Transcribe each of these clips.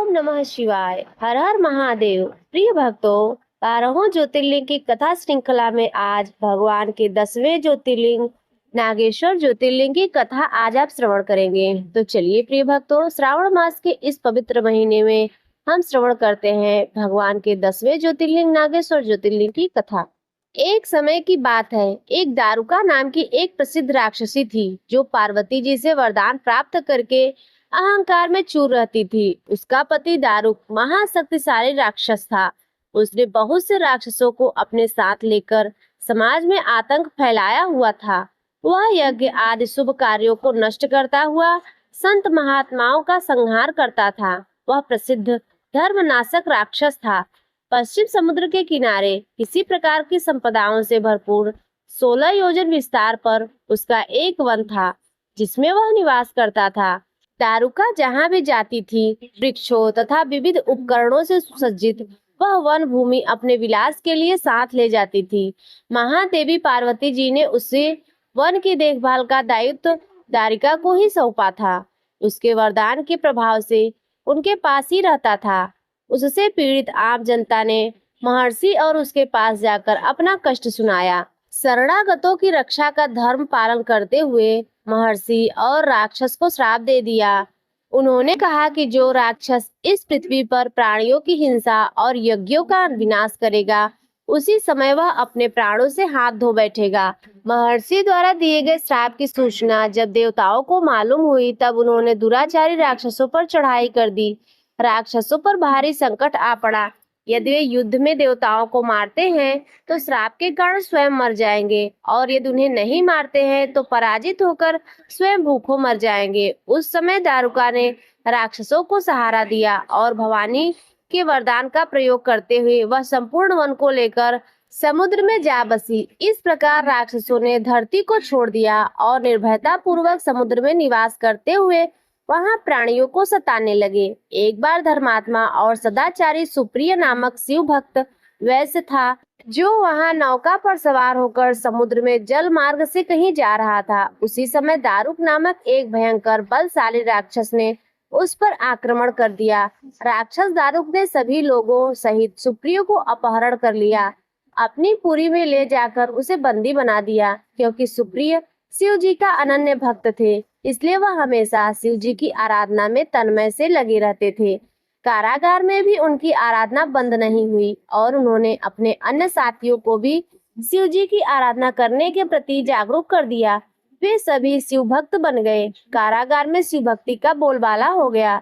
ओम नमः शिवाय। हर हर महादेव। प्रिय भक्तों, 12 ज्योतिर्लिंग की कथा श्रृंखला में आज भगवान के 10वें ज्योतिर्लिंग नागेश्वर ज्योतिर्लिंग की कथा आज आप श्रवण करेंगे। तो चलिए प्रिय भक्तों, श्रावण मास के इस पवित्र महीने में हम श्रवण करते हैं भगवान के 10वें ज्योतिर्लिंग नागेश्वर ज्योतिर्लिंग की कथा। एक समय की बात है, एक दारुका नाम की एक प्रसिद्ध राक्षसी थी जो पार्वती जी से वरदान प्राप्त करके अहंकार में चूर रहती थी। उसका पति दारुक महाशक्तिशाली राक्षस था। उसने बहुत से राक्षसों को अपने साथ लेकर समाज में आतंक फैलाया हुआ था। वह यज्ञ आदि शुभ कार्यों को नष्ट करता हुआ संत महात्माओं का संहार करता था। वह प्रसिद्ध धर्मनाशक राक्षस था। पश्चिम समुद्र के किनारे किसी प्रकार की संपदाओं से भरपूर 16 योजन विस्तार पर उसका एक वन था जिसमें वह निवास करता था। दारुका जहाँ भी जाती थी, वृक्षों तथा विविध उपकरणों से सुसज्जित वह वन भूमि अपने विलास के लिए साथ ले जाती थी। महादेवी पार्वती जी ने उसे वन की देखभाल का दायित्व दारिका को ही सौंपा था। उसके वरदान के प्रभाव से उनके पास ही रहता था। उससे पीड़ित आम जनता ने महर्षि और उसके पास जाकर अपना कष्ट सुनाया। शरणागतों की रक्षा का धर्म पालन करते हुए महर्षि और राक्षस को श्राप दे दिया। उन्होंने कहा कि जो राक्षस इस पृथ्वी पर प्राणियों की हिंसा और यज्ञों का विनाश करेगा, उसी समय वह अपने प्राणों से हाथ धो बैठेगा। महर्षि द्वारा दिए गए श्राप की सूचना जब देवताओं को मालूम हुई, तब उन्होंने दुराचारी राक्षसों पर चढ़ाई कर दी। राक्षसों पर भारी संकट आ पड़ा। यदि वे युद्ध में देवताओं को मारते हैं तो श्राप के कारण स्वयं मर जाएंगे, और यदि उन्हें नहीं मारते हैं तो पराजित होकर स्वयं भूखों मर जाएंगे। उस समय दारुका ने राक्षसों को सहारा दिया और भवानी के वरदान का प्रयोग करते हुए वह संपूर्ण वन को लेकर समुद्र में जा बसी। इस प्रकार राक्षसों ने धरती को छोड़ दिया और निर्भयता पूर्वक समुद्र में निवास करते हुए वहां प्राणियों को सताने लगे। एक बार धर्मात्मा और सदाचारी सुप्रिय नामक शिव भक्त वैश्य था, जो वहां नौका पर सवार होकर समुद्र में जल मार्ग से कहीं जा रहा था। उसी समय दारुक नामक एक भयंकर बलशाली राक्षस ने उस पर आक्रमण कर दिया। राक्षस दारुक ने सभी लोगों सहित सुप्रिय को अपहरण कर लिया। अपनी पुरी में ले जाकर उसे बंदी बना दिया। क्योंकि सुप्रिय शिव जी का अनन्य भक्त थे, इसलिए वह हमेशा शिव जी की आराधना में तन्मय से लगे रहते थे। कारागार में भी उनकी आराधना बंद नहीं हुई और उन्होंने अपने अन्य साथियों को भी शिव जी की आराधना करने के प्रति जागरूक कर दिया। वे सभी शिव भक्त बन गए। कारागार में शिव भक्ति का बोलबाला हो गया।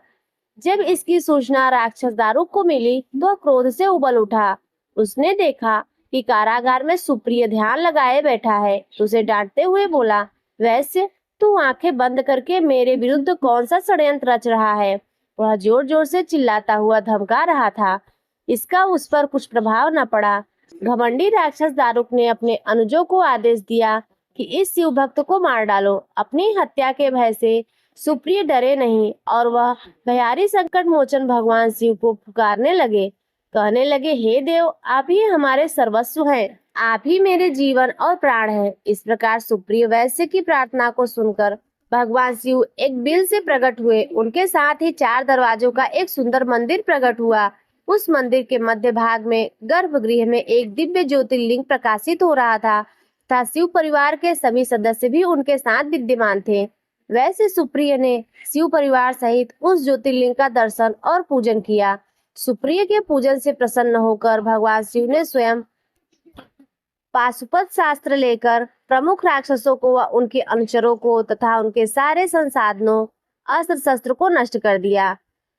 जब इसकी सूचना राक्षस दारुक को मिली तो वह क्रोध से उबल उठा। उसने देखा कि कारागार में सुप्रिय ध्यान लगाए बैठा है। उसे डांटते हुए बोला, वैसे तू आंखें बंद करके मेरे विरुद्ध कौन सा षड्यंत्र रच रहा है? वह जोर जोर से चिल्लाता हुआ धमका रहा था। इसका उस पर कुछ प्रभाव न पड़ा। घमंडी राक्षस दारुक ने अपने अनुजों को आदेश दिया कि इस शिव भक्त को मार डालो। अपनी हत्या के भय से सुप्रिय डरे नहीं और वह भयारी संकट मोचन भगवान शिव को पुकारने लगे। कहने लगे, हे देव, आप ही हमारे सर्वस्व हैं, आप ही मेरे जीवन और प्राण हैं। इस प्रकार सुप्रिय वैश्य की प्रार्थना को सुनकर भगवान शिव एक बिल से प्रकट हुए। उनके साथ ही 4 दरवाजों का एक सुंदर मंदिर प्रकट हुआ। उस मंदिर के मध्य भाग में गर्भगृह में एक दिव्य ज्योतिर्लिंग प्रकाशित हो रहा था। शिव परिवार के सभी सदस्य भी उनके साथ विद्यमान थे। वैसे सुप्रिय ने शिव परिवार सहित उस ज्योतिर्लिंग का दर्शन और पूजन किया। सुप्रिय के पूजन से प्रसन्न होकर भगवान शिव ने स्वयं पाशुपत शास्त्र लेकर प्रमुख राक्षसों को व उनके अनुचरों को तथा उनके सारे संसाधनों अस्त्र शस्त्र को नष्ट कर दिया।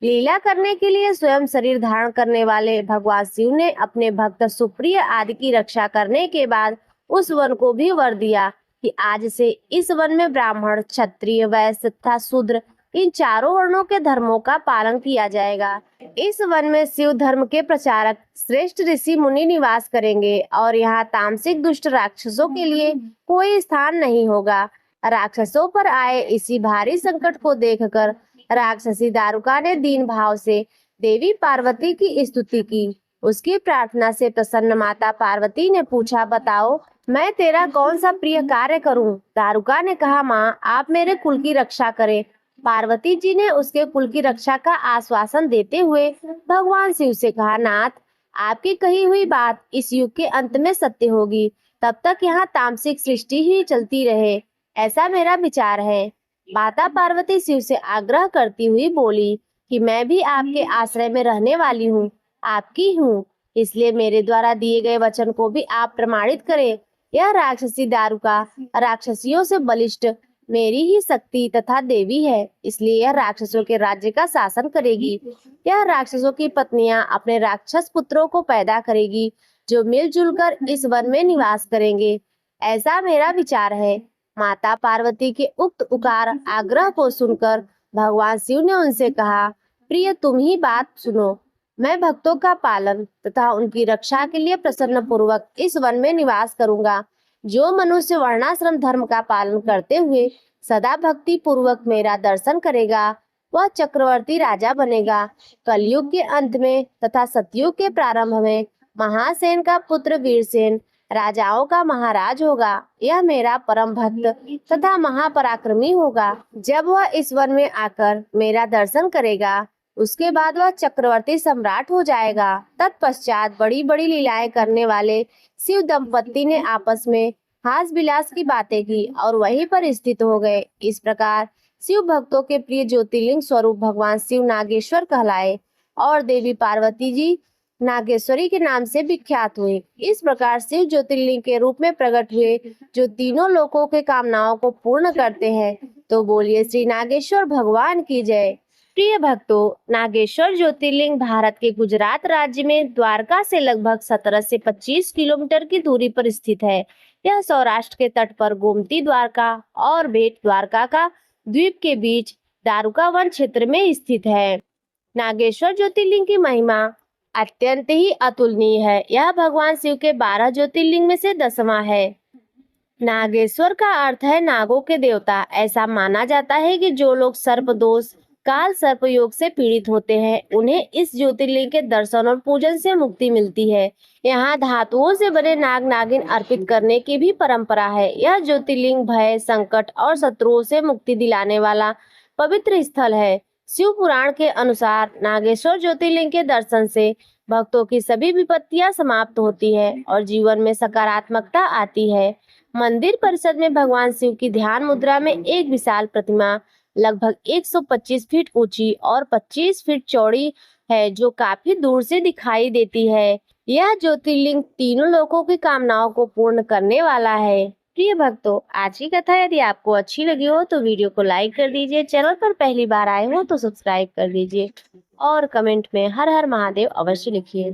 लीला करने के लिए स्वयं शरीर धारण करने वाले भगवान शिव ने अपने भक्त सुप्रिय आदि की रक्षा करने के बाद उस वन को भी वर दिया कि आज से इस वन में ब्राह्मण, क्षत्रिय, वैश्य तथा शूद्र, इन चारों वर्णों के धर्मों का पालन किया जाएगा। इस वन में शिव धर्म के प्रचारक श्रेष्ठ ऋषि मुनि निवास करेंगे और यहाँ तामसिक दुष्ट राक्षसों के लिए कोई स्थान नहीं होगा। राक्षसों पर आए इसी भारी संकट को देखकर राक्षसी दारुका ने दीन भाव से देवी पार्वती की स्तुति की। उसकी प्रार्थना से प्रसन्न माता पार्वती ने पूछा, बताओ मैं तेरा कौन सा प्रिय कार्य करूं? दारुका ने कहा, माँ आप मेरे कुल की रक्षा करें पार्वती जी ने उसके कुल की रक्षा का आश्वासन देते हुए भगवान शिव से कहा, नाथ, आपकी कही हुई बात इस युग के अंत में सत्य होगी। तब तक यहाँ तामसिक सृष्टि ही चलती रहे, ऐसा मेरा विचार है। माता पार्वती शिव से आग्रह करती हुई बोली कि मैं भी आपके आश्रय में रहने वाली हूँ, आपकी हूँ, इसलिए मेरे द्वारा दिए गए वचन को भी आप प्रमाणित करें। यह राक्षसी दारुका राक्षसियों से बलिष्ठ मेरी ही शक्ति तथा देवी है, इसलिए यह राक्षसों के राज्य का शासन करेगी। यह राक्षसों की पत्नियां अपने राक्षस पुत्रों को पैदा करेगी, जो मिलजुल कर इस वन में निवास करेंगे, ऐसा मेरा विचार है। माता पार्वती के उक्त उकार आग्रह को सुनकर भगवान शिव ने उनसे कहा, प्रिय, तुम ही बात सुनो। मैं भक्तों का पालन तथा उनकी रक्षा के लिए प्रसन्न पूर्वक इस वन में निवास करूंगा। जो मनुष्य वर्णाश्रम धर्म का पालन करते हुए सदा भक्ति पूर्वक मेरा दर्शन करेगा, वह चक्रवर्ती राजा बनेगा। कलयुग के अंत में तथा सतयुग के प्रारंभ में महासेन का पुत्र वीरसेन राजाओं का महाराज होगा। यह मेरा परम भक्त तथा महापराक्रमी होगा। जब वह इस वन में आकर मेरा दर्शन करेगा, उसके बाद वह चक्रवर्ती सम्राट हो जाएगा। तत्पश्चात बड़ी बड़ी लीलाएं करने वाले शिव दंपत्ति ने आपस में हास विलास की बातें की और वहीं पर स्थित हो गए। इस प्रकार शिव भक्तों के प्रिय ज्योतिर्लिंग स्वरूप भगवान शिव नागेश्वर कहलाए और देवी पार्वती जी नागेश्वरी के नाम से विख्यात हुए। इस प्रकार शिव ज्योतिर्लिंग के रूप में प्रकट हुए, जो तीनों लोकों के कामनाओं को पूर्ण करते हैं। तो बोलिए श्री नागेश्वर भगवान की जय। प्रिय भक्तों, नागेश्वर ज्योतिर्लिंग भारत के गुजरात राज्य में द्वारका से लगभग 17 से 25 किलोमीटर की दूरी पर स्थित है। यह सौराष्ट्र के तट पर गोमती द्वारका और बेट द्वारका का द्वीप के बीच दारुका वन क्षेत्र में स्थित है। नागेश्वर ज्योतिर्लिंग की महिमा अत्यंत ही अतुलनीय है। यह भगवान शिव के 12 ज्योतिर्लिंग में से 10वां है। नागेश्वर का अर्थ है नागों के देवता। ऐसा माना जाता है कि जो लोग सर्प दोष, काल सर्प योग से पीड़ित होते हैं, उन्हें इस ज्योतिर्लिंग के दर्शन और पूजन से मुक्ति मिलती है। यहाँ धातुओं से बने नाग नागिन अर्पित करने की भी परंपरा है। यह ज्योतिर्लिंग भय, संकट और शत्रुओं से मुक्ति दिलाने वाला पवित्र स्थल है। शिव पुराण के अनुसार नागेश्वर ज्योतिर्लिंग के दर्शन से भक्तों की सभी विपत्तियां समाप्त होती है और जीवन में सकारात्मकता आती है। मंदिर परिसर में भगवान शिव की ध्यान मुद्रा में एक विशाल प्रतिमा लगभग 125 फीट ऊंची और 25 फीट चौड़ी है, जो काफी दूर से दिखाई देती है। यह ज्योतिर्लिंग तीनों लोकों की कामनाओं को पूर्ण करने वाला है। प्रिय भक्तों, आज की कथा यदि आपको अच्छी लगी हो तो वीडियो को लाइक कर दीजिए। चैनल पर पहली बार आए हो तो सब्सक्राइब कर दीजिए और कमेंट में हर हर महादेव अवश्य लिखिए।